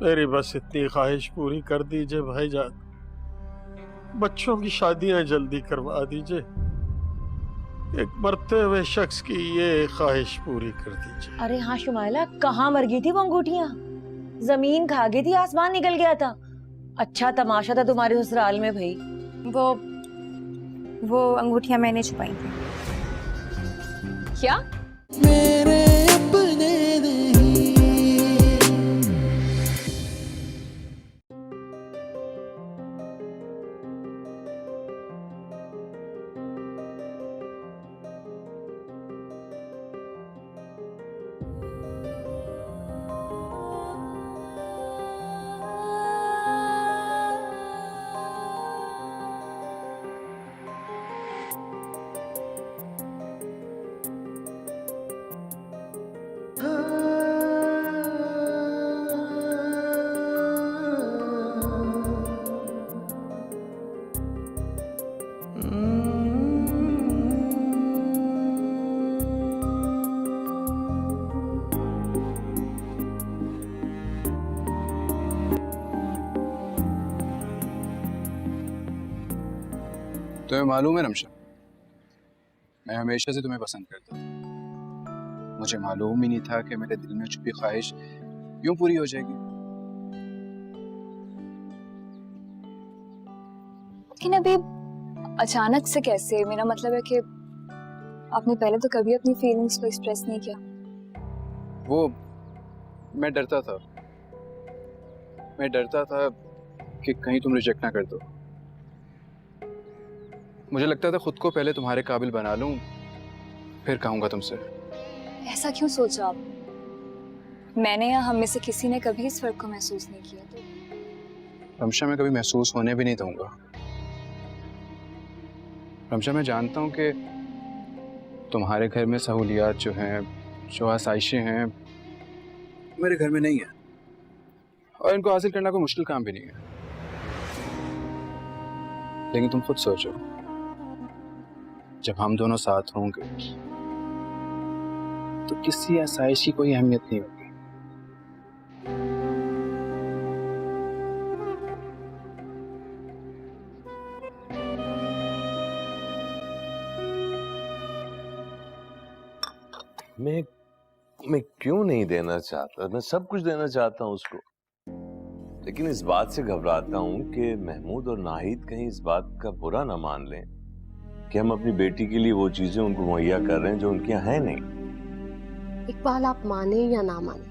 मेरी बस इतनी ख्वाहिश पूरी कर दीजिए भाईजान, बच्चों की शादियां जल्दी करवा दीजिए। एक मरते हुए शख्स की ये ख्वाहिश पूरी कर दीजिए। अरे हाँ शुमाइला, कहाँ मर गई थी वो अंगूठियाँ? जमीन खा गई थी, आसमान निकल गया था। अच्छा तमाशा था तुम्हारे ससुराल में भाई। वो अंगूठियां मैंने छुपाई थी। क्या? मेरे अपने नहीं। तुम्हें मालूम है रमशा, मैं हमेशा से तुम्हें पसंद करता था। मुझे मालूम ही नहीं था कि मेरे दिल में छुपी ख्वाहिश यूं पूरी हो जाएगी। लेकिन अभी अचानक से कैसे? मेरा मतलब है कि आपने पहले तो कभी अपनी फीलिंग्स को एक्सप्रेस नहीं किया। वो मैं डरता था, कि कहीं तुम रिजेक्ट ना कर दो। मुझे लगता था खुद को पहले तुम्हारे काबिल बना लूं, फिर कहूंगा तुमसे। ऐसा क्यों सोचा आप? मैंने या हम में से किसी ने कभी इस फर्क को महसूस नहीं किया। तो रमशा मैं कभी महसूस होने भी नहीं दूंगा। रमशा मैं जानता हूं कि तुम्हारे घर में सहूलियात जो हैं, जो आसाइशें हैं, मेरे घर में नहीं है, और इनको हासिल करना कोई मुश्किल काम भी नहीं है। लेकिन तुम खुद सोचो, जब हम दोनों साथ होंगे तो किसी आसाइश की कोई अहमियत नहीं होगी। मैं क्यों नहीं देना चाहता? मैं सब कुछ देना चाहता हूँ उसको, लेकिन इस बात से घबराता हूँ कि महमूद और नाहिद कहीं इस बात का बुरा ना मान लें कि हम अपनी बेटी के लिए वो चीजें उनको मुहैया कर रहे हैं जो उनके यहाँ है नहीं। इकबाल, आप माने या ना माने,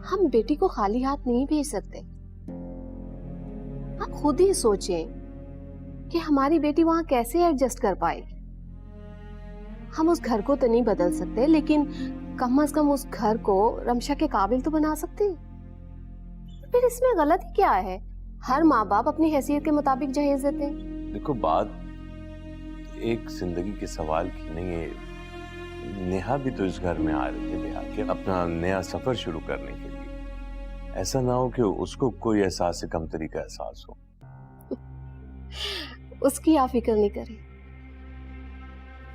हम बेटी को खाली हाथ नहीं भेज सकते। आप खुद ही सोचें कि हमारी बेटी वहां कैसे एडजस्ट कर पाएगी। हम उस घर को तो नहीं बदल सकते, लेकिन कम से कम उस घर को रमशा के काबिल तो बना सकते हैं। फिर इसमें गलत ही क्या है? हर माँ बाप अपनी हैसियत के मुताबिक जहेज देते हैं। देखो, बात एक जिंदगी के सवाल की नहीं है। नेहा भी तो इस घर में आ रही है के अपना नया सफर शुरू करने के लिए। ऐसा ना हो कि उसको कोई एहसास से कमतरी का एहसास हो। उसकी आप फिक्र नहीं करें।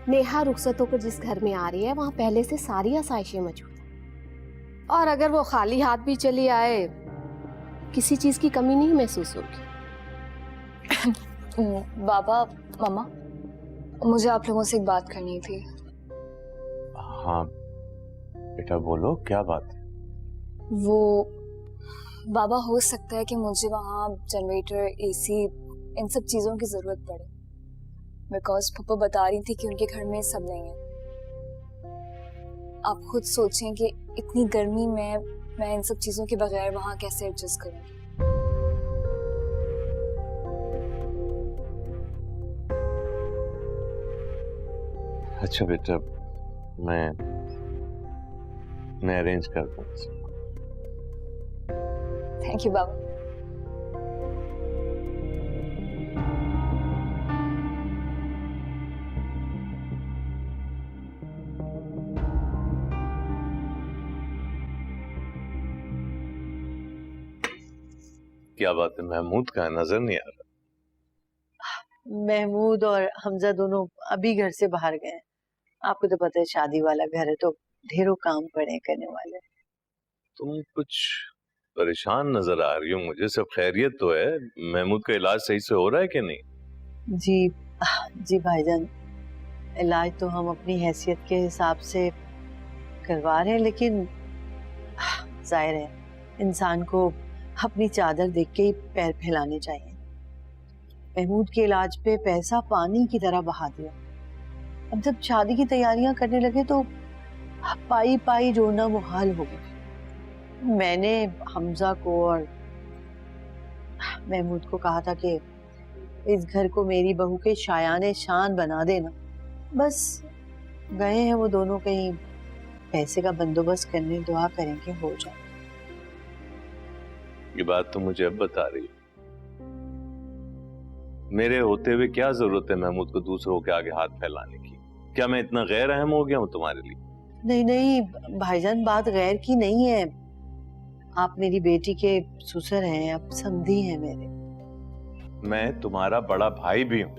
नेहा रुखसत होकर जिस घर में आ रही है वहां पहले से सारी आसाइशें मौजूद हैं, और अगर वो खाली हाथ भी चली आए, किसी चीज की कमी नहीं महसूस होगी। बाबा, मम्मा, मुझे आप लोगों से एक बात करनी थी। हाँ बेटा, बोलो, क्या बात है? वो बाबा, हो सकता है कि मुझे वहाँ जनरेटर, एसी, इन सब चीजों की जरूरत पड़े, बिकॉज पापा बता रही थी कि उनके घर में सब नहीं है। आप खुद सोचें कि इतनी गर्मी में मैं इन सब चीजों के बगैर वहाँ कैसे एडजस्ट करूँगी। अच्छा बेटा, मैं अरेंज कर दूंगा। थैंक यू बाबा। क्या बात है, महमूद का नजर नहीं आ रहा? महमूद और हमजा दोनों अभी घर से बाहर गए। आपको तो पता है शादी वाला घर है तो ढेरों काम पड़े करने वाले। तुम कुछ परेशान नजर आ रही हो मुझे। सब खैरियत तो है? महमूद का इलाज सही से हो रहा है कि नहीं? जी भाईजान, इलाज तो हम अपनी हैसियत के हिसाब से करवा रहे हैं, लेकिन जाहिर है इंसान को अपनी चादर देख के ही पैर फैलाने चाहिए। महमूद के इलाज पे पैसा पानी की तरह बहा दिया। अब जब शादी की तैयारियां करने लगे तो पाई पाई जोड़ना मुहाल हो गया। मैंने हमजा को और महमूद को कहा था कि इस घर को मेरी बहू के शायाने शान बना देना। बस गए हैं वो दोनों कहीं पैसे का बंदोबस्त करने, दुआ करेंगे हो जाए। ये बात तो मुझे अब बता रही है। मेरे होते हुए क्या जरूरत है महमूद को दूसरों के आगे हाथ फैलाने की? क्या मैं इतना गैर अहम हो गया हूं तुम्हारे लिए? नहीं नहीं भाईजान, बात गैर की नहीं है। आप मेरी बेटी के ससुर हैं, आप समधी हैं मेरे। मैं तुम्हारा बड़ा भाई भी हूं।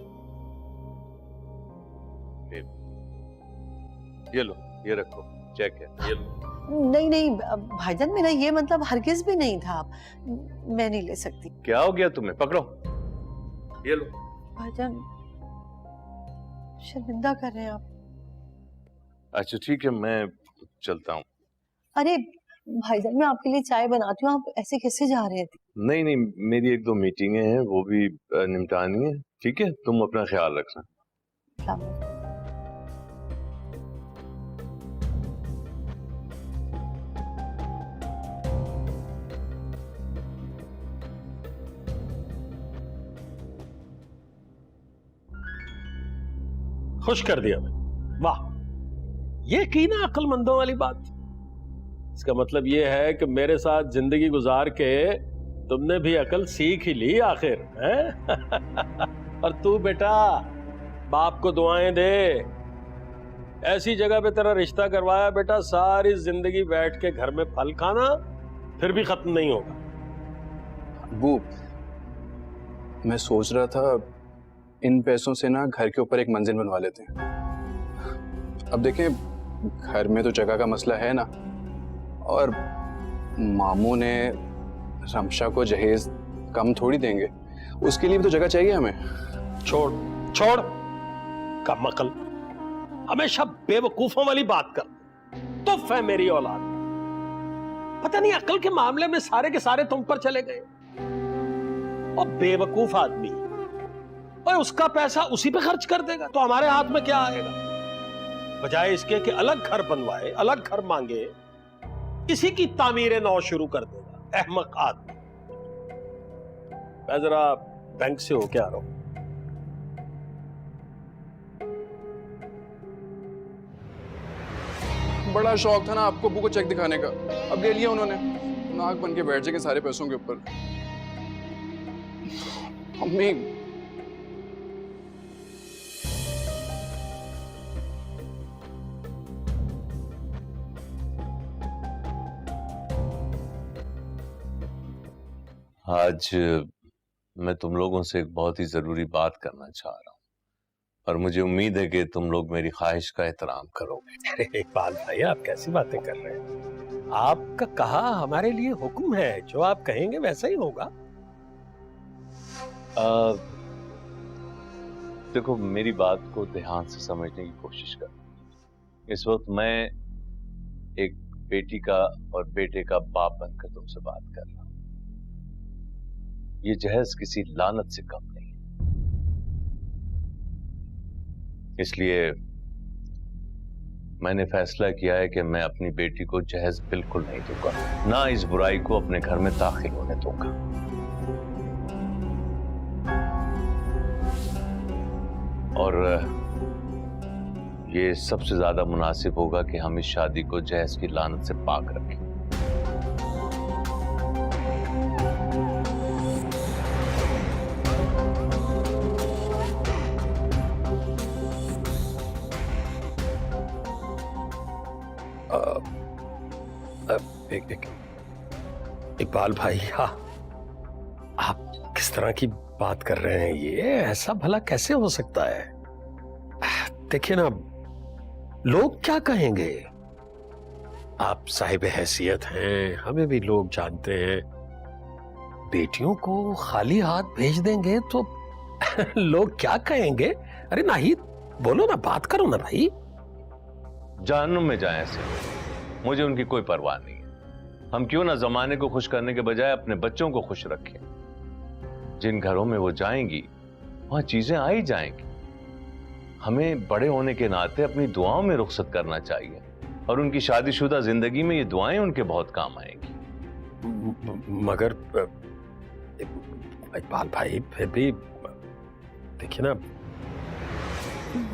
ये लो, ये रखो, चेक है, ये लो। नहीं नहीं भाईजान, मेरा ये मतलब हरगिज भी नहीं था। मैं नहीं ले सकती। क्या हो गया तुम्हें? पकड़ो, ये लो। भाईजान शर्मिंदा कर रहे हैं आप। अच्छा ठीक है, मैं चलता हूँ। अरे भाईजान, मैं आपके लिए चाय बनाती हूँ, आप ऐसे कैसे जा रहे थे? नहीं नहीं, मेरी एक दो मीटिंगें हैं, वो भी निपटानी है। ठीक है, तुम अपना ख्याल रखना। खुश कर दिया मैं। वाह, ये की ना अक्लमंदों वाली बात। इसका मतलब ये है कि मेरे साथ जिंदगी गुजार के तुमने भी अकल सीख ही ली आखिर, हैं? और तू बेटा बाप को दुआएं दे। ऐसी जगह पे तेरा रिश्ता करवाया बेटा, सारी जिंदगी बैठ के घर में फल खाना फिर भी खत्म नहीं होगा। अब्बू, मैं सोच रहा था इन पैसों से ना घर के ऊपर एक मंजिल बनवा लेते हैं। अब देखें, घर में तो जगह का मसला है ना, और मामू ने रमशा को जहेज कम थोड़ी देंगे, उसके लिए भी तो जगह चाहिए हमें। छोड़ छोड़, कम अकल, हमेशा बेवकूफों वाली बात कर। तुफ है मेरी औलाद, पता नहीं अकल के मामले में सारे के सारे तुम पर चले गए। और बेवकूफ आदमी, और उसका पैसा उसी पे खर्च कर देगा तो हमारे हाथ में क्या आएगा? बजाय इसके कि अलग घर बनवाए, अलग घर मांगे, इसी की तामीर नौ शुरू कर देगा। अहमक आदमी। मैं जरा बैंक से होके आ रहा हूं। बड़ा शौक था ना आपको अब्बू को चेक दिखाने का, अब ले लिया उन्होंने। नाक बन के बैठ जाएंगे सारे पैसों के ऊपर। अम्मी, आज मैं तुम लोगों से एक बहुत ही जरूरी बात करना चाह रहा हूँ, और मुझे उम्मीद है कि तुम लोग मेरी ख्वाहिश का एहतराम करोगे। अरे इकबाल भाई, आप कैसी बातें कर रहे हैं? आपका कहा हमारे लिए हुक्म है, जो आप कहेंगे वैसा ही होगा। देखो, मेरी बात को ध्यान से समझने की कोशिश कर। इस वक्त मैं एक बेटी का और बेटे का बाप बनकर तुमसे बात कर रहा हूं। ये जहेज किसी लानत से कम नहीं है, इसलिए मैंने फैसला किया है कि मैं अपनी बेटी को जहेज बिल्कुल नहीं दूंगा, ना इस बुराई को अपने घर में दाखिल होने दूंगा। और ये सबसे ज्यादा मुनासिब होगा कि हम इस शादी को जहेज की लानत से पाक रखें। इकबाल भाई, आप किस तरह की बात कर रहे हैं? ये ऐसा भला कैसे हो सकता है? देखिए ना, लोग क्या कहेंगे? आप साहिब हैसियत हैं, हमें भी लोग जानते हैं। बेटियों को खाली हाथ भेज देंगे तो लोग क्या कहेंगे? अरे नाहिद, बोलो ना, बात करो ना भाई। जहन्नुम में जाएं ऐसे लोग, मुझे उनकी कोई परवाह नहीं है। हम क्यों ना जमाने को खुश करने के बजाय अपने बच्चों को खुश रखें। जिन घरों में वो जाएंगी वहां चीजें आ ही जाएंगी। हमें बड़े होने के नाते अपनी दुआओं में रुखसत करना चाहिए और उनकी शादीशुदा जिंदगी में ये दुआएं उनके बहुत काम आएंगी। मगर इकबाल भाई, फिर भी देखिए ना,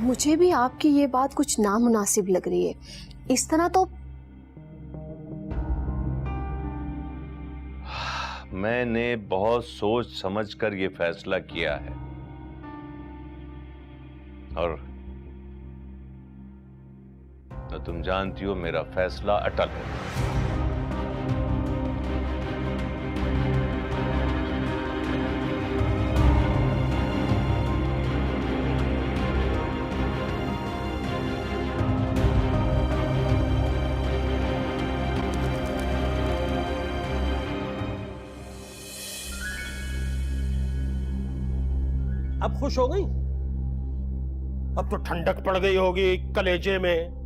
मुझे भी आपकी ये बात कुछ नामुनासिब लग रही है। इस तरह तो मैंने बहुत सोच समझ कर ये फैसला किया है और तो तुम जानती हो मेरा फैसला अटल है। अब खुश हो गई? अब तो ठंडक पड़ गई होगी कलेजे में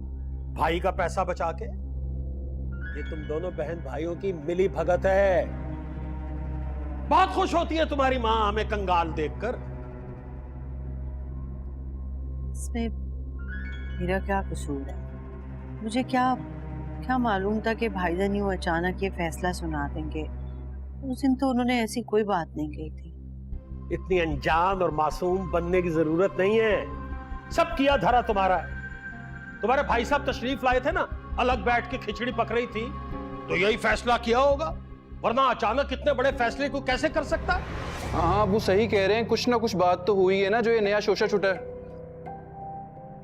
भाई का पैसा बचा के। ये तुम दोनों बहन भाइयों की मिली भगत है। बहुत खुश होती है तुम्हारी मां हमें कंगाल देखकर। इसमें मेरा क्या कसूर है? मुझे क्या क्या मालूम था कि भाईजान यूं अचानक ये फैसला सुना देंगे। उस दिन तो उन्होंने ऐसी कोई बात नहीं कही थी। इतनी अनजान और मासूम बनने की जरूरत नहीं है। सब किया धरा तुम्हारा है। तुम्हारे भाई साहब तशरीफ लाए थे ना, अलग बैठ के खिचड़ी पक रही थी, तो यही फैसला किया होगा, वरना अचानक इतने बड़े फैसले को कैसे कर सकता है? हाँ, वो सही कह रहे हैं, कुछ ना कुछ बात तो हुई है ना जो ये नया शोशा छुटा है।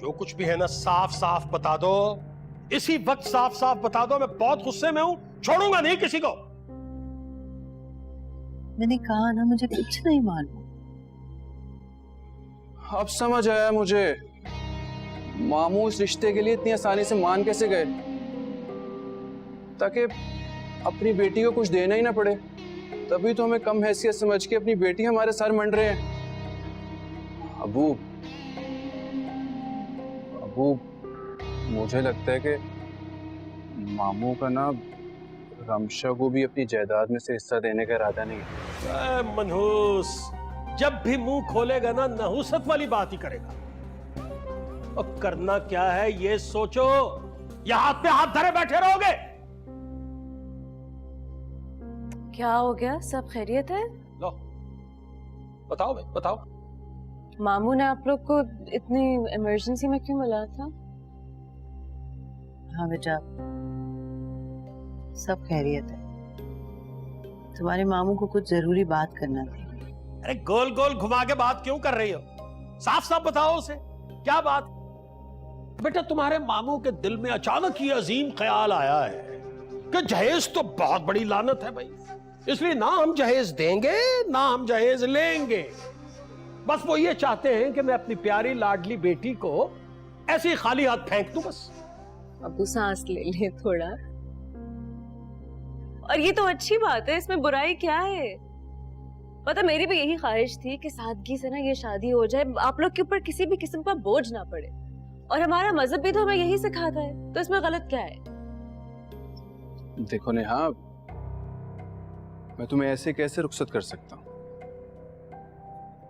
जो कुछ भी है ना, साफ साफ बता दो। इसी वक्त साफ साफ बता दो। मैं बहुत गुस्से में हूं, छोड़ूंगा नहीं किसी को। मैंने कहा ना, मुझे कुछ नहीं मालूम। अब समझ आया मुझे, मामू इस रिश्ते के लिए इतनी आसानी से मान कैसे गए, ताकि अपनी बेटी को कुछ देना ही ना पड़े। तभी तो हमें कम हैसियत समझ के अपनी बेटी हमारे सर मंड रहे हैं। अबू मुझे लगता है कि मामू का ना रमशा को भी अपनी जायदाद में से हिस्सा देने का इरादा नहीं है। मनहूस, जब भी मुंह खोलेगा ना, नहुसत वाली बात ही करेगा। और करना क्या है ये सोचो, या हाथ पे हाथ धरे बैठे रहोगे? क्या हो गया? सब खैरियत है? लो बताओ भाई, बताओ। मामू ने आप लोग को इतनी इमरजेंसी में क्यों मिला था? हाँ बेटा, सब खैरियत है। तुम्हारे मामू को कुछ जरूरी बात करना थी। अरे गोल गोल घुमा के बात क्यों कर रही हो? साफ साफ बताओ उसे, क्या बात? बेटा, तुम्हारे मामू के दिल में अचानक ये अजीम ख्याल आया है कि जहेज तो बहुत बड़ी लानत है भाई, इसलिए ना हम जहेज देंगे ना हम जहेज लेंगे। बस वो ये चाहते हैं कि मैं अपनी प्यारी लाडली बेटी को ऐसे ही खाली हाथ फेंक दूं बस। अबू सांस ले ले थोड़ा। और ये तो अच्छी बात है, इसमें बुराई क्या है? पता, मेरी भी यही ख्वाहिश थी कि सादगी से ना ये शादी हो जाए, आप लोग के ऊपर किसी भी किस्म का बोझ ना पड़े। और हमारा मजहब भी तो हमें यही सिखाता है, तो इसमें गलत क्या है? देखो नेहा, मैं तुम्हें ऐसे कैसे रुखसत कर सकता हूँ?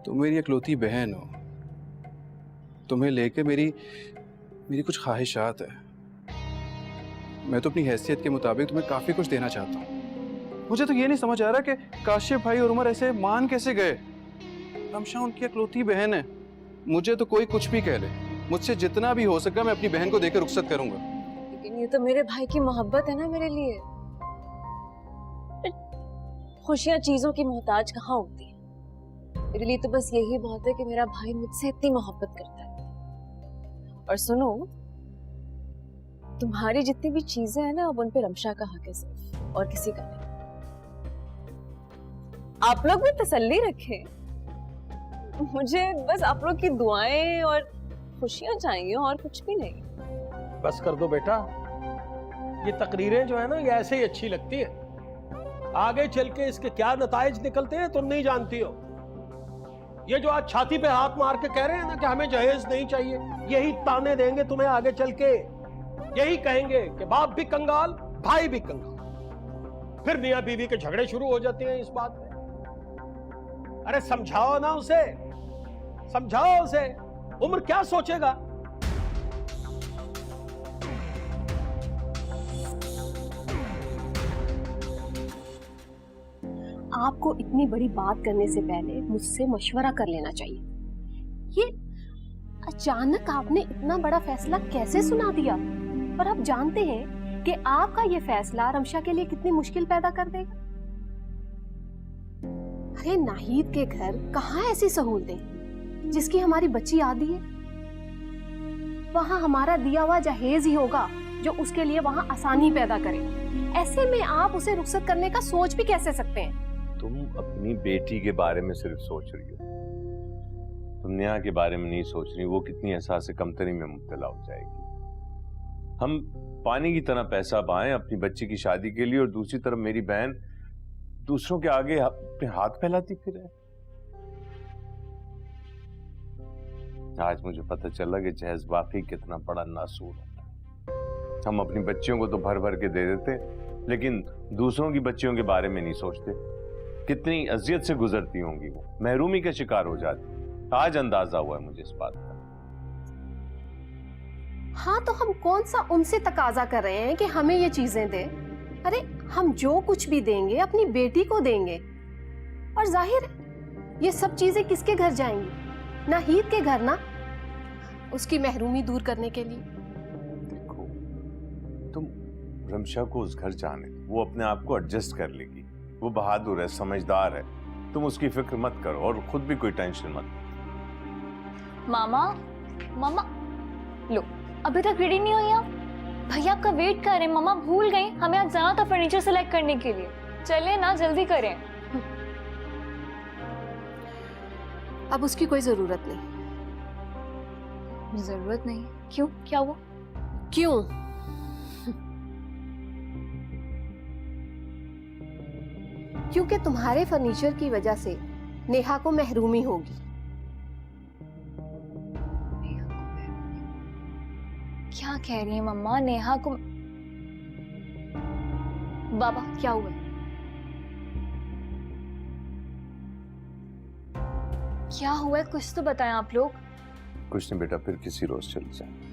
तुम मेरी इकलौती बहन हो, तुम्हें लेके मेरी कुछ ख्वाहिशात है। मैं तो अपनी हैसियत के मुताबिक तुम्हें काफी कुछ देना चाहता हूँ। मुझे तो ये नहीं समझ आ रहा कि काशिफ भाई और उमर ऐसे मान कैसे गए। रमशा उनकी इकलौती बहन है, मुझे तो कोई कुछ भी कह ले, मुझसे जितना भी हो सका मैं अपनी बहन को देकर रुखसत करूंगा। लेकिन ये तो मेरे भाई की मोहब्बत है ना मेरे लिए। खुशियां चीजों की मोहताज कहाँ होती है? मेरे लिए तो बस यही बहुत है कि मेरा भाई मुझसे इतनी मोहब्बत करता है। और सुनो, तुम्हारी जितनी भी चीजें हैं ना, अब उन पे रमशा का हक है सिर्फ, और किसी का नहीं। आप लोग भी तसल्ली रखें, मुझे बस आप लोग की दुआएं और खुशियां चाहिए और कुछ भी नहीं। बस कर दो बेटा, ये तकरीरें जो है ना ये ऐसे ही अच्छी लगती हैं, आगे चल के इसके क्या नताइज निकलते हैं तुम नहीं जानती हो। ये जो आज छाती पे हाथ मार के कह रहे हैं ना कि हमें जहेज नहीं चाहिए, यही ताने देंगे तुम्हें आगे चल के, यही कहेंगे कि बाप भी कंगाल भाई भी कंगाल। फिर मियां बीवी के झगड़े शुरू हो जाते हैं इस बात पे। अरे समझाओ ना उसे, समझाओ उसे, उम्र क्या सोचेगा। आपको इतनी बड़ी बात करने से पहले मुझसे मशवरा कर लेना चाहिए। ये अचानक आपने इतना बड़ा फैसला कैसे सुना दिया? और आप जानते हैं कि आपका ये फैसला रमशा के लिए कितनी मुश्किल पैदा कर देगा। अरे नाहिद के घर कहाँ ऐसी सहूलतें जिसकी हमारी बच्ची आदी है? वहां हमारा दिया हुआ जहेज ही होगा जो उसके लिए वहां आसानी पैदा करे। ऐसे में आप उसे रुखसत करने का सोच भी कैसे सकते हैं? तुम अपनी बेटी के बारे में सिर्फ सोच रही हो, तुम नेहा के बारे में नहीं सोच रही। वो कितनी एहसास कमतरी में मुब्तला हो जाएगी। हम पानी की तरह पैसा पाएं अपनी बच्ची की शादी के लिए, और दूसरी तरफ मेरी बहन दूसरों के आगे अपने हाथ फैलाती फिरे। आज मुझे पता चला कि जहेज वाकई कितना बड़ा नासूर होता है। हम अपनी बच्चियों को तो भर भर के दे देते, लेकिन दूसरों की बच्चियों के बारे में नहीं सोचते। कितनी अजियत से गुजरती होंगी वो, महरूमी का शिकार हो जाती। आज अंदाजा हुआ है मुझे इस बात का। हाँ, तो हम कौन सा उनसे तकाजा कर रहे हैं कि हमें ये चीजें दे? अरे हम जो कुछ भी देंगे अपनी बेटी को देंगे, और जाहिर है ये सब चीजें किसके घर जाएंगी? नाहिद के घर ना, उसकी महरूमी दूर करने के लिए। देखो, तुम रमशा को उस घर जाने, वो अपने आप को एडजस्ट कर लेगी। वो बहादुर है, समझदार है, तुम उसकी फिक्र मत करो और खुद भी कोई टेंशन मत। मामा, मामा लो, अभी तक रेडी नहीं हुई आप? भैया आपका वेट कर रहे हैं। मामा भूल गई, हमें आज जाना था फर्नीचर सेलेक्ट करने के लिए। चले ना, जल्दी करें। अब उसकी कोई जरूरत नहीं। जरूरत नहीं? क्यों, क्या हुआ? क्यों? क्योंकि तुम्हारे फर्नीचर की वजह से नेहा को महरूमी होगी। क्या कह रही है मम्मा? नेहा को? बाबा क्या हुआ? क्या हुआ है, कुछ तो बताएं आप लोग। कुछ नहीं बेटा, फिर किसी रोज चल जाए।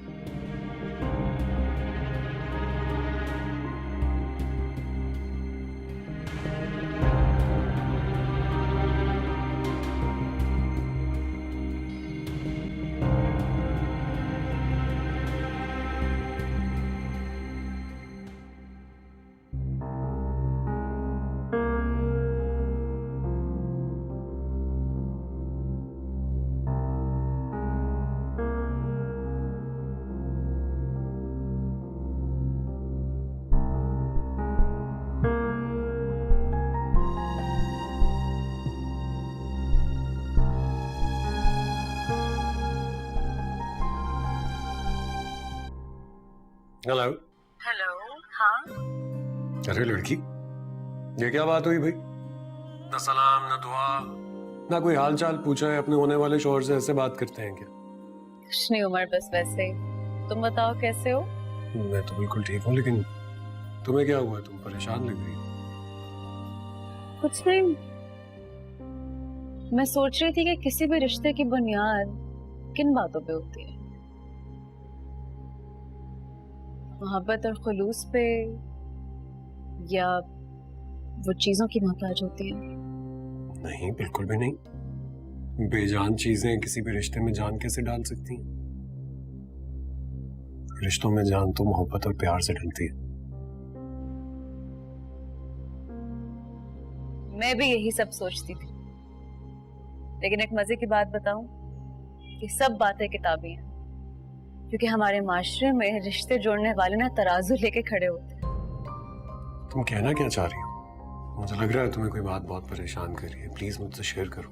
हेलो। हेलो। हाँ, अरे लड़की, ये क्या बात हुई भाई? ना सलाम ना दुआ ना कोई हाल चाल पूछा है। अपने होने वाले शौहर से ऐसे बात करते हैं क्या? कुछ नहीं उमर, बस वैसे ही। तुम बताओ कैसे हो? मैं तो बिल्कुल ठीक हूँ, लेकिन तुम्हें क्या हुआ? तुम परेशान लग रही हो। कुछ नहीं, मैं सोच रही थी कि किसी भी रिश्ते की बुनियाद किन बातों पे होती है? मोहब्बत और खुलूस पे, या वो चीजों की मोहताज होती है? नहीं, बिल्कुल भी नहीं। बेजान चीजें किसी भी रिश्ते में जान कैसे डाल सकती हैं? रिश्तों में जान तो मोहब्बत और प्यार से डलती है। मैं भी यही सब सोचती थी, लेकिन एक मजे की बात बताऊं कि सब बातें किताबी हैं, क्योंकि हमारे माशरे में रिश्ते जोड़ने वाले ना तराजू लेके खड़े होते हैं। तुम कहना क्या चाह रही हो? मुझे लग रहा है तुम्हें कोई बात बहुत परेशान कर रही है। प्लीज मुझसे शेयर करो।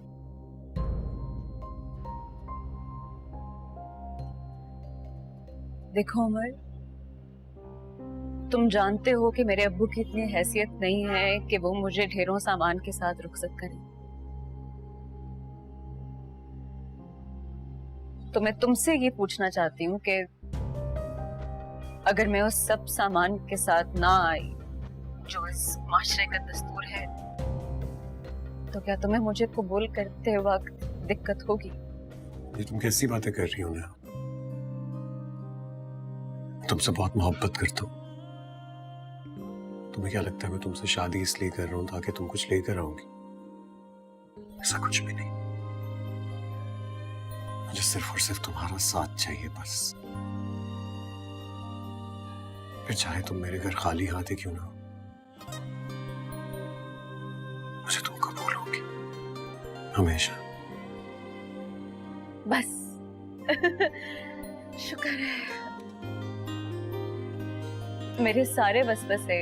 देखो उमर, तुम जानते हो कि मेरे अब्बू की इतनी हैसियत नहीं है कि वो मुझे ढेरों सामान के साथ रुखसत करें। तो मैं तुमसे ये पूछना चाहती हूँ कि अगर मैं उस सब सामान के साथ ना आई जो इस माशरे का दस्तूर है, तो क्या तुम्हें मुझे कबूल करते वक्त दिक्कत होगी? ये तुम कैसी बातें कर रही हो नेहा? तुमसे बहुत मोहब्बत करता हूँ। तुम्हें क्या लगता है मैं तुमसे शादी इसलिए कर रहा हूँ ताकि तुम कुछ लेकर आओगी? ऐसा कुछ भी नहीं। मुझे सिर्फ और सिर्फ तुम्हारा साथ चाहिए बस। फिर चाहे तुम मेरे घर खाली हाथ ही क्यों ना हो, मुझे तुम कबूल होगी हमेशा। बस शुक्र है, मेरे सारे वसवसे,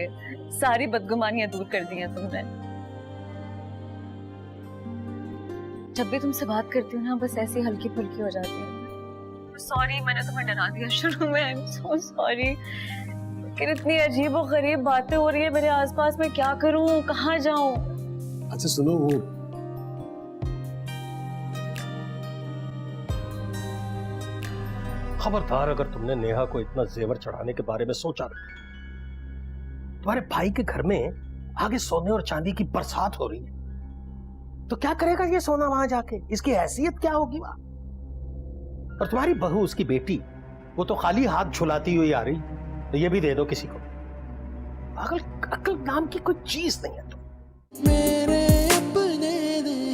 सारी बदगुमानियां दूर कर दी हैं तुमने। जब भी तुमसे बात करती हूँ ना, बस ऐसी हल्की फुल्की हो जाती हूँ। सॉरी, मैंने तुम्हें डरा दिया शुरू में। I am so sorry. लेकिन इतनी अजीब और गरीब बातें हो रही है मेरे आसपास, मैं क्या करूँ, कहाँ जाऊँ? अच्छा सुनो, वो खबरदार अगर तुमने नेहा को इतना जेवर चढ़ाने के बारे में सोचा। तुम्हारे भाई के घर में आगे सोने और चांदी की बरसात हो रही है, तो क्या करेगा ये सोना वहां जाके? इसकी हैसियत क्या होगी वहां? और तुम्हारी बहू, उसकी बेटी, वो तो खाली हाथ झुलाती हुई आ रही, तो ये भी दे दो किसी को। अकल अकल नाम की कोई चीज नहीं है। मेरे अपने नहीं।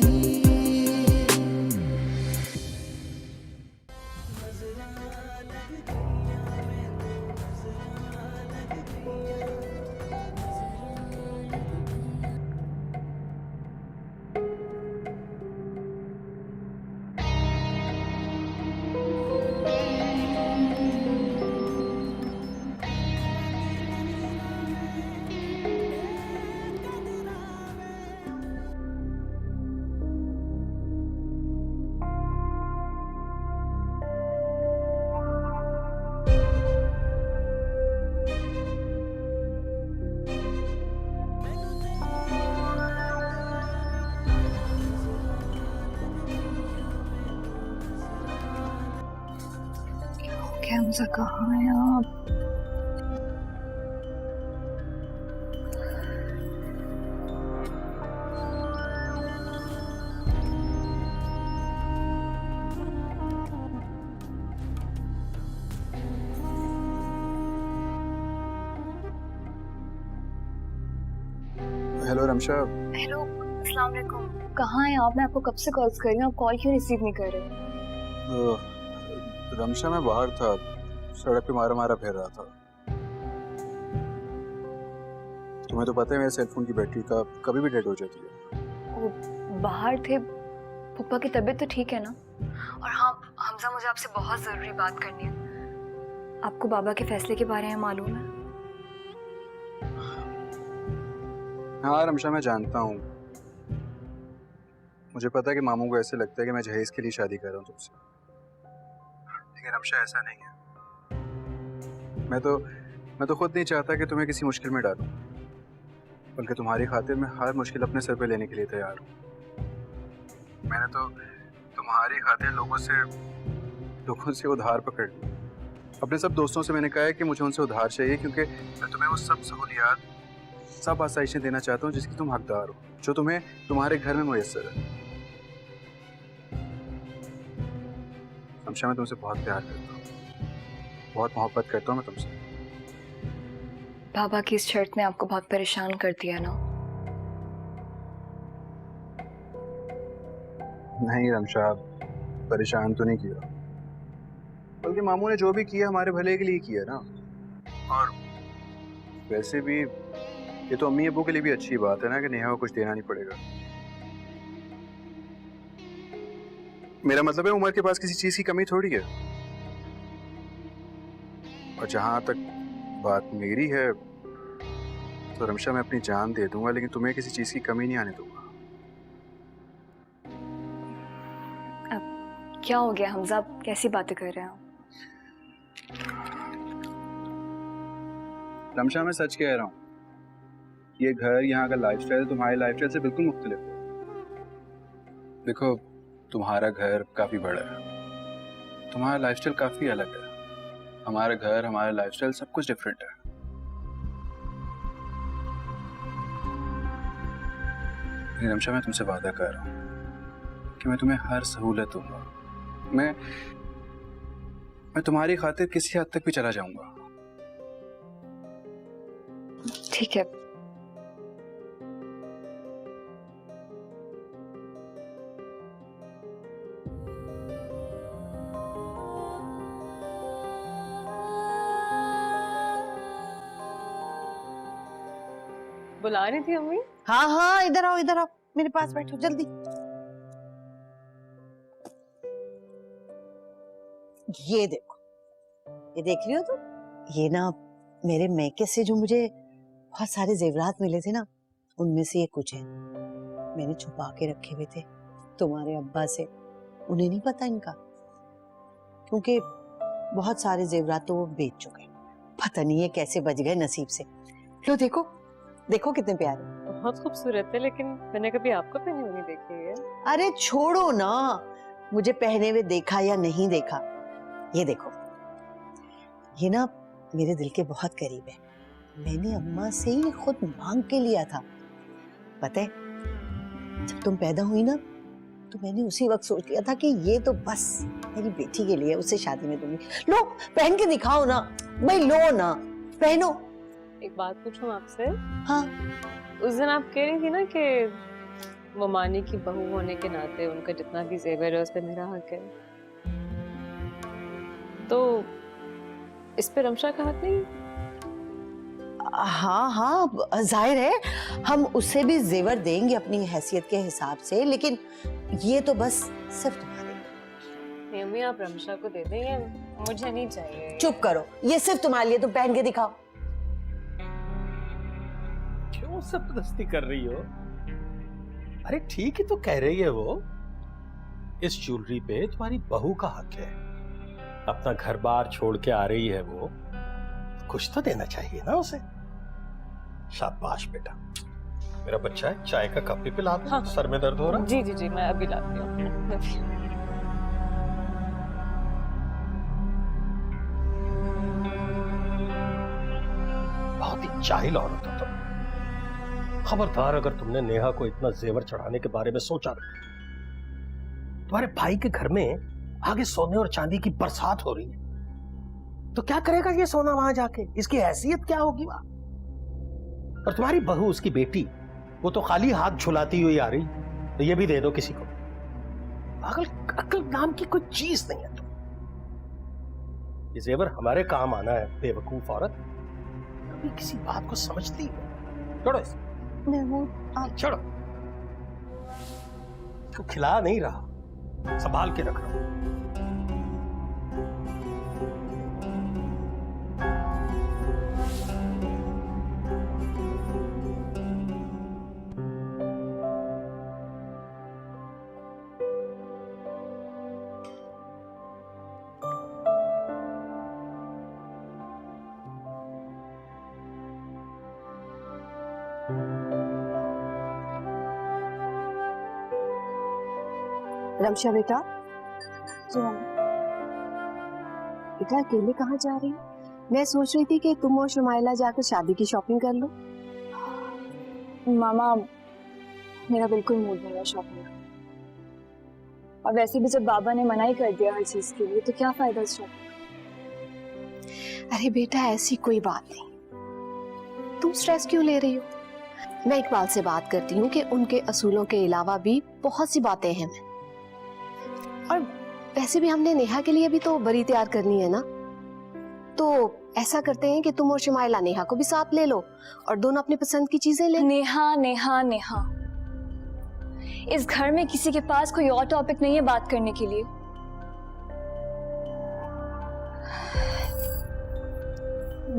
हमजा कहाँ है आप? हेलो रमशा। हेलो, अस्सलाम वालेकुम। कहाँ हैं आप? मैं आपको कब से कॉल्स कर रही हूँ, आप कॉल क्यों रिसीव नहीं कर रहे? रमशा मैं बाहर था, सड़क पे मारा मारा फिर रहा था। तुम्हें तो पता है मेरे सेलफोन की बैटरी का कभी भी डेड हो जाती है। वो बाहर थे, पप्पा की तबीयत तो ठीक है ना? और हाँ हमजा, मुझे आपसे बहुत ज़रूरी बात करनी है। आपको बाबा के फैसले के बारे में मालूम है? हाँ रमशा, मैं जानता हूँ। मुझे पता है कि मामू को ऐसे लगता है कि मैं जहेज के लिए शादी कर रहा हूँ तुमसे, लेकिन रमशा ऐसा नहीं है। मैं तो खुद नहीं चाहता कि तुम्हें किसी मुश्किल में डालूं, बल्कि तुम्हारी खातिर मैं हर मुश्किल अपने सर पे लेने के लिए तैयार हूँ। मैंने तो तुम्हारी खातिर लोगों से उधार पकड़ ली। अपने सब दोस्तों से मैंने कहा है कि मुझे उनसे उधार चाहिए, क्योंकि मैं तुम्हें वो सब सहूलियात, सब आसाइशें देना चाहता हूँ जिसकी तुम हकदार हो, जो तुम्हें तुम्हारे घर में मुयस्सर है। रमशा, मैं तुमसे बहुत प्यार करता हूँ, बहुत मोहब्बत करता हूँ मैं तुमसे। बाबा की इस शर्त ने आपको बहुत परेशान कर दिया ना? नहीं रमशा, परेशान तो नहीं किया, बल्कि मामू ने जो भी किया हमारे भले के लिए किया ना। और वैसे भी ये तो अम्मी अब्बू के लिए भी अच्छी बात है ना कि नेहा को कुछ देना नहीं पड़ेगा। मेरा मतलब है उमर के पास किसी चीज की कमी थोड़ी है। और जहां तक बात मेरी है तो रमशा, मैं अपनी जान दे दूंगा, लेकिन तुम्हें किसी चीज की कमी नहीं आने दूंगा। अब क्या हो गया हमजा, आप कैसी बातें कर रहे हो? रमशा, मैं सच कह रहा हूँ, ये घर, यहाँ का लाइफस्टाइल तुम्हारे लाइफस्टाइल से बिल्कुल मुख्तलिफ है। देखो, तुम्हारा घर काफी बड़ा है, तुम्हारा लाइफस्टाइल काफी अलग है। हमारा घर, हमारा लाइफस्टाइल सब कुछ डिफरेंट है। लेकिन रमशा, मैं तुमसे वादा कर रहा हूँ कि मैं तुम्हें हर सहूलत दूंगा। मैं तुम्हारी खातिर किसी हद तक भी चला जाऊंगा। ठीक है। बुला रही थी अम्मी? हाँ हाँ, इधर आओ, इधर आओ, मेरे पास बैठो जल्दी। ये देखो, ये देख रही हो तुम? ये ना मेरे मैके से जो मुझे बहुत सारे जेवरात मिले थे ना, उनमें से ये कुछ है। मैंने छुपा के रखे हुए थे तुम्हारे अब्बा से, उन्हें नहीं पता इनका, क्योंकि बहुत सारे जेवरात तो वो बेच चुके। पता नहीं ये कैसे बच गए नसीब से। लो देखो, देखो कितने प्यारे। बहुत खूबसूरत है, लेकिन मैंने कभी आपको पहने हुए नहीं देखी है। अरे छोड़ो ना, मुझे पहने हुए देखा या नहीं देखा, ये देखो, ये ना मेरे दिल के बहुत करीब है। मैंने अम्मा से ही खुद मांग के लिया था। पता है, जब तुम पैदा हुई ना, तो मैंने उसी वक्त सोच लिया था कि ये तो बस मेरी बेटी के लिए, उससे शादी में दूंगी। लो पहन के दिखाओ ना भाई, लो ना, पहनो। एक बात पूछूं आपसे? हाँ। उस दिन आप कह रही थी ना कि वो मानी की बहू होने के नाते उनका जितना भी जेवर है उस पे मेरा हक है, तो इस पे रमशा का हक नहीं? हाँ हाँ, जाहिर है हम उससे भी जेवर देंगे अपनी हैसियत के हिसाब से, लेकिन ये तो बस सिर्फ तुम्हारे। नहीं अम्मी, आप रमशा को दे दें, ये मुझे नहीं चाहिए। चुप करो, ये सिर्फ तुम्हारे लिए, तुम पहन के दिखाओ। क्यों जबरदस्ती कर रही हो? अरे ठीक ही तो कह रही है वो। इस ज्वेलरी पे तुम्हारी बहू का हक है, अपना घर बार छोड़ के आ रही है वो, कुछ तो देना चाहिए ना उसे। शाबाश बेटा, मेरा बच्चा है, चाय का कप भी पिला दो। हाँ। सर में दर्द हो रहा? जी जी जी, मैं अभी लाती हूँ। बहुत ही जाहिल औरत हो तुम। खबरदार अगर तुमने नेहा को इतना जेवर चढ़ाने के बारे में सोचा। तुम्हारे भाई के घर में आगे सोने और चांदी की बरसात हो रही है, तो क्या करेगा ये सोना वहां जाके? इसकी हैसियत क्या होगी वहां? और तुम्हारी बहू, उसकी बेटी, वो तो खाली हाथ झुलाती हुई आ रही, तो ये भी दे दो किसी को। अकल नाम की कोई चीज नहीं है तुम। ये जेवर हमारे काम आना है, बेवकूफ औरत। कभी किसी बात को समझती है? छोड़ो इसे। छोड़ो, तो खिला नहीं रहा, संभाल के रख रहा हूं। रमशा बेटा, बेटा अकेले कहाँ जा रही हो? मैं सोच रही थी कि तुम और शुमाइला जाकर शादी की शॉपिंग कर लो। मामा, मेरा बिल्कुल मूड नहीं है शॉपिंग का। और वैसे भी जब बाबा ने मना ही कर दिया हर चीज के लिए, तो क्या फायदा इस शॉपिंग का? अरे बेटा, ऐसी कोई बात नहीं, तुम स्ट्रेस क्यों ले रही हो? मैं इकबाल से बात करती हूँ कि उनके असूलों के अलावा भी बहुत सी बातें हैं। और वैसे भी हमने नेहा के लिए भी तो बरी तैयार करनी है ना, तो ऐसा करते हैं कि तुम और शुमाइला नेहा को भी साथ ले लो और दोनों अपनी पसंद की चीजें ले। नेहा नेहा नेहा, इस घर में किसी के पास कोई और टॉपिक नहीं है बात करने के लिए।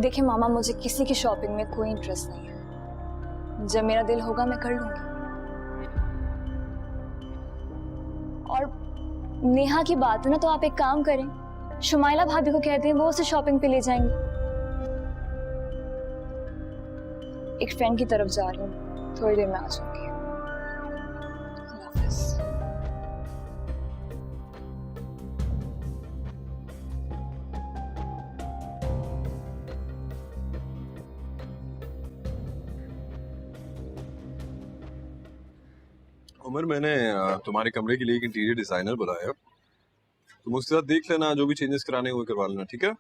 देखिए मामा, मुझे किसी की शॉपिंग में कोई इंटरेस्ट नहीं है। जब मेरा दिल होगा मैं कर लूंगी। और नेहा की बात है ना, तो आप एक काम करें, शुमाइला भाभी को कहते हैं, वो उसे शॉपिंग पे ले जाएंगे। एक फ्रेंड की तरफ जा रही हूँ, थोड़ी देर में आ जाऊंगी। अल्लाह हाफिज़। उमर, मैंने तुम्हारे कमरे के लिए एक इंटीरियर डिजाइनर बुलाया है। तुम उसके साथ देख लेना, जो भी चेंजेस कराने हुए करवा लेना, ठीक है?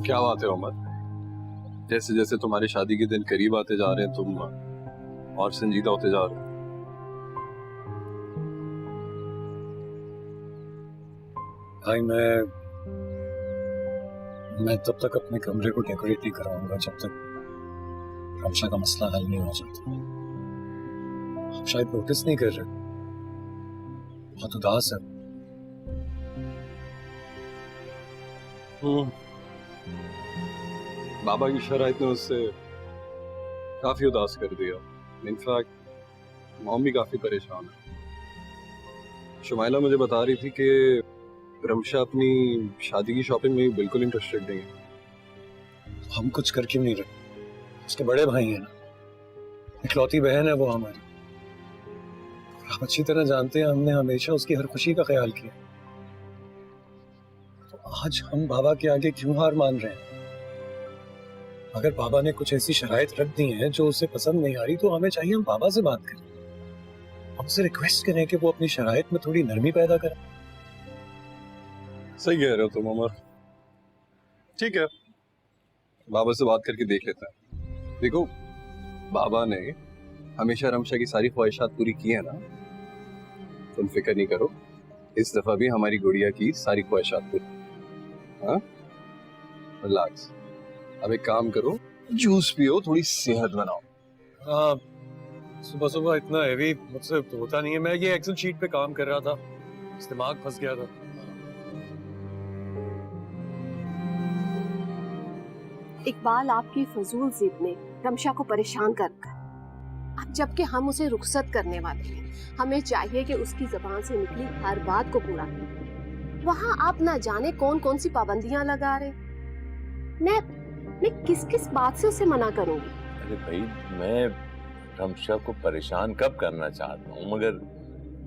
क्या बात है उमर, जैसे जैसे तुम्हारी शादी के दिन करीब आते जा रहे हैं तुम और संजीदा होते जा रहे हो। भाई मैं तब तक अपने कमरे को डेकोरेट नहीं कराऊंगा जब तक रमशा का मसला हल नहीं हो जाता। आप शायद नोटिस नहीं कर रहे, बहुत उदास है। बाबा की शराइत ने उससे काफी उदास कर दिया। इनफैक्ट मॉम भी काफी परेशान है। शुमाइला मुझे बता रही थी कि रमशा अपनी शादी की शॉपिंग में बिल्कुल इंटरेस्टेड नहीं है। हम कुछ कर क्यों नहीं रहे? उसके बड़े भाई हैं ना, इकलौती बहन है वो हमारी। आप अच्छी तरह जानते हैं हमने हमेशा उसकी हर खुशी का ख्याल किया। तो आज हम बाबा के आगे क्यों हार मान रहे हैं? अगर बाबा ने कुछ ऐसी शराइत रख दी हैं जो उसे पसंद नहीं आ रही, तो हमें चाहिए हम बाबा से बात करें, हमसे रिक्वेस्ट करें कि वो अपनी शराइत में थोड़ी नरमी पैदा करें। सही कह रहे हो तुम उमर। ठीक है, बाबा से बात करके देख लेते हैं। देखो, बाबा ने हमेशा रमशा की सारी ख्वाहिशात पूरी की है ना, तुम फिक्र नहीं करो, इस दफा भी हमारी गुड़िया की सारी ख्वाहिशात पूरी। हाँ, रिलैक्स। अब एक काम करो, जूस पियो, थोड़ी सेहत बनाओ। हाँ, सुबह सुबह इतना हैवी मुझसे होता नहीं है। मैं ये एक्सेल शीट पे काम कर रहा था, दिमाग फंस गया था। इकबाल आपकी फजूल जिद ने रमशा को परेशान कर रखा है। अब जबकि हम उसे रुखसत करने वाले हैं, हमें चाहिए कि उसकी जबान से निकली हर बात को पूरा करें। वहाँ आप ना जाने कौन कौन सी पाबंदियां लगा रहे। मैं किस किस बात से उसे मना करूंगी? अरे भाई, मैं रमशा को परेशान कब करना चाहता हूँ, मगर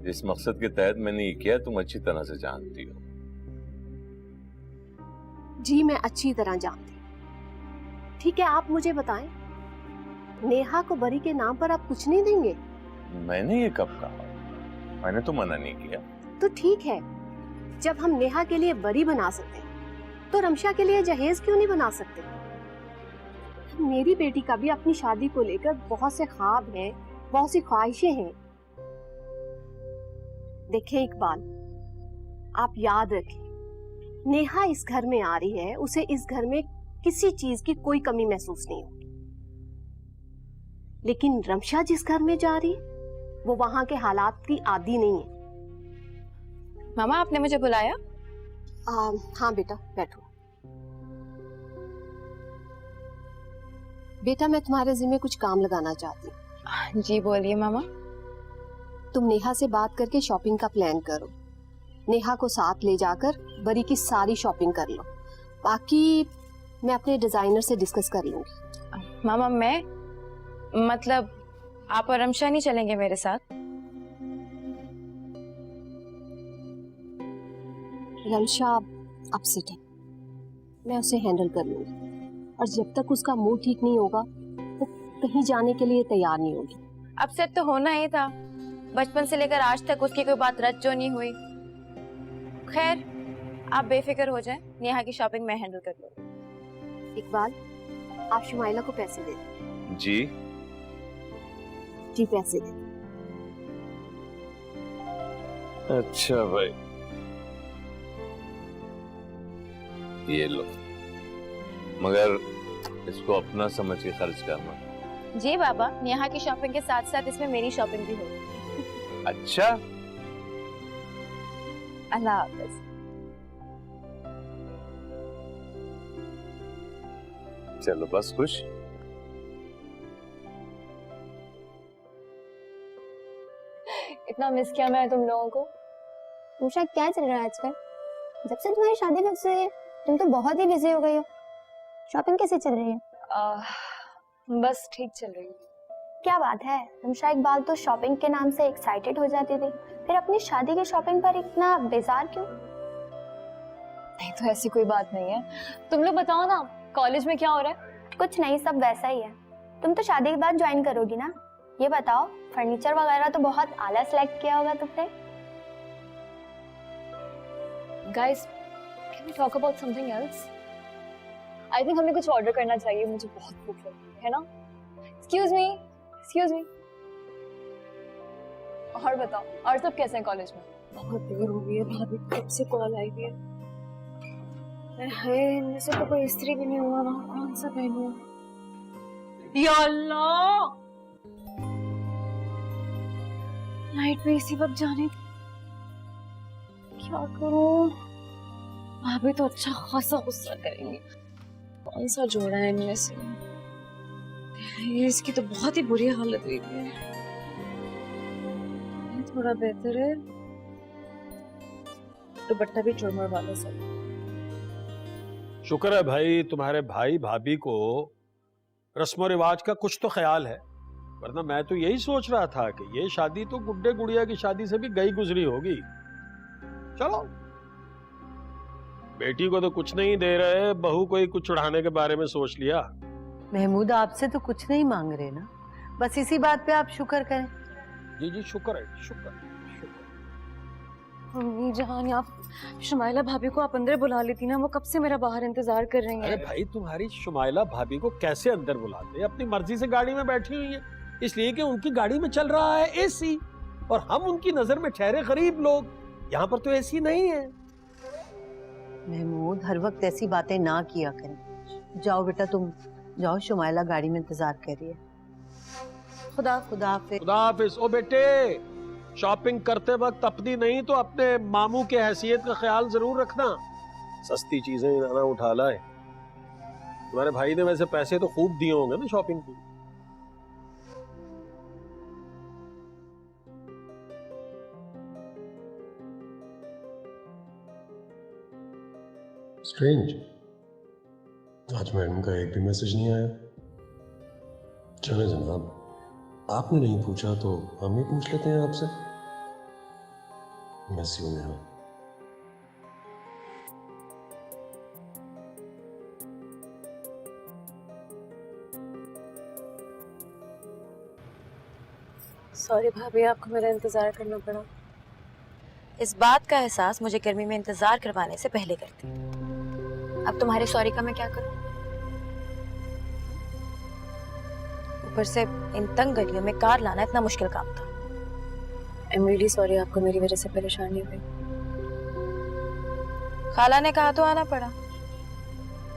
जिस मकसद के तहत मैंने ये किया तुम अच्छी तरह से जानती हो। जी मैं अच्छी तरह जानती। ठीक है, आप मुझे बताएं, नेहा को बरी के नाम पर आप कुछ नहीं देंगे? मैंने ये कब कहा? मैंने तो मना नहीं किया। तो ठीक है, जब हम नेहा के लिए बरी बना सकते हैं, तो रमशा के लिए जहेज क्यों नहीं बना सकते? मेरी बेटी का भी अपनी शादी को लेकर बहुत से ख्वाब हैं, बहुत सी ख्वाहिशें हैं। देखें इकबाल, आप याद रखें, नेहा इस घर में आ रही है, उसे इस घर में किसी चीज की कोई कमी महसूस नहीं होगी। लेकिन रमशा जिस घर में जा रही है, वो वहां के हालात की आदी नहीं है। मामा, आपने मुझे बुलाया? हाँ बेटा, बैठो। बेटा, मैं तुम्हारे जिम्मे कुछ काम लगाना चाहती हूँ। जी बोलिए मामा। तुम नेहा से बात करके शॉपिंग का प्लान करो। नेहा को साथ ले जाकर बरी की सारी शॉपिंग कर लो। बाकी मैं अपने डिजाइनर से डिस्कस कर लूंगी। मामा, मैं मतलब आप और रमशा नहीं चलेंगे मेरे साथ? रमशा अपसेट है, मैं उसे हैंडल कर लूंगी, और जब तक उसका मूड ठीक नहीं होगा वो कहीं जाने के लिए तैयार नहीं होगी। अपसेट तो होना ही था, बचपन से लेकर आज तक उसकी कोई बात रद्द जो नहीं हुई। खैर, आप बेफिक्र हो जाएं, नेहा की शॉपिंग मैं हैंडल कर लूंगी। इकबाल, आप शुमाइला को पैसे दे दें। जी जी, पैसे दे। अच्छा भाई, ये लो, मगर इसको अपना समझ के खर्च करना। जी बाबा, नेहा की शॉपिंग के साथ साथ इसमें मेरी शॉपिंग भी होगी। अच्छा, अल्लाह हाफिज। चलो बस खुश। इतना मिस किया मैं तुम लोगों को। मुझे क्या चल रहा है आजकल? जब से तुम्हारी शादी फिक्स हुई है तुम तो बहुत ही बिजी हो गई हो। शॉपिंग कैसे चल रही है? बस ठीक चल रही है। क्या बात है, रमशा इकबाल तो शॉपिंग के नाम से एक्साइटेड हो जाती थी, फिर अपनी शादी की शॉपिंग पर इतना बेजार क्यों? नहीं तो ऐसी कोई बात नहीं है। तुम लोग बताओ ना, कॉलेज में क्या हो रहा है? कुछ नहीं, सब वैसा ही है। तुम तो शादी के बाद ज्वाइन करोगी ना? ये बताओ, फर्नीचर वगैरह तो बहुत आला सिलेक्ट किया होगा तुमने। Guys, can we talk about something else? I think हमें कुछ ऑर्डर करना चाहिए, मुझे बहुत भूख लगी है ना। Excuse me. और बताओ, और सब कैसे हैं कॉलेज में? बहुत देर हो गई है, भाभी कब से कॉल आई हुई है। हाय, इनमें से तो कोई इस्त्री भी नहीं हुआ ना, कौन सा पहनूं? या अल्लाह, लाइट भी इसी वक्त जाने, क्या करूं? भाभी तो अच्छा खासा गुस्सा करेंगी। कौन सा जोड़ा है इनमें से? इसकी तो बहुत ही बुरी हालत हुई है। ये थोड़ा बेहतर है, दुपट्टा भी चुरमुर वाले से। शुक्र है भाई तुम्हारे भाई भाभी को रस्म रिवाज का कुछ तो ख्याल है, वरना मैं तो यही सोच रहा था कि ये शादी तो गुड्डे गुड़िया की शादी से भी गई गुजरी होगी। चलो, बेटी को तो कुछ नहीं दे रहे, बहू को ही कुछ चढ़ाने के बारे में सोच लिया। महमूद आपसे तो कुछ नहीं मांग रहे ना, बस इसी बात पे आप शुक्र करें। जी जी शुक्र है, शुक्र। मम्मी जान, आप शुमाइला भाभी को आप अंदर बुला लेती ना, वो कब से मेरा बाहर इंतजार कर रही अरे हैं। भाई, तुम्हारी शुमाइला भाभी को कैसे अंदर बुलाते हैं? अपनी मर्जी से गाड़ी में बैठी हुई है, इसलिए कि उनकी गाड़ी में चल रहा है एसी, और हम उनकी नजर में ठहरे गरीब लोग। यहाँ पर तो एसी नहीं है। महमूद, हर वक्त ऐसी बातें ना किया करें। जाओ बेटा, तुम जाओ, शुमाइला गाड़ी में इंतजार कर रही है। खुदा हाफिज। खुदा हाफिज। ओ बेटे, शॉपिंग करते वक्त अपनी नहीं तो अपने मामू के हैसियत का ख्याल जरूर रखना। सस्ती चीजें ना उठा लाए। तुम्हारे भाई ने वैसे पैसे तो खूब दिए होंगे ना शॉपिंग की। स्ट्रेंज, आज मैडम का एक भी मैसेज नहीं आया। चले जनाब, आपने नहीं पूछा तो हम ही पूछ लेते हैं आपसे। Miss you Neha. सॉरी भाभी, आपको मेरा इंतजार करना पड़ा। इस बात का एहसास मुझे गर्मी में इंतजार करवाने से पहले करती। अब तुम्हारे सॉरी का मैं क्या करूं? ऊपर से इन तंग गलियों में कार लाना इतना मुश्किल काम था। आई एम रियली सॉरी, आपको मेरी वजह से परेशानी हुई। खाला ने कहा तो आना पड़ा।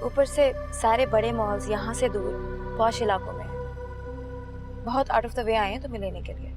ऊपर से सारे बड़े मॉल्स यहाँ से दूर पॉश इलाकों में, बहुत आउट ऑफ द वे आए हैं तुम्हें लेने के लिए।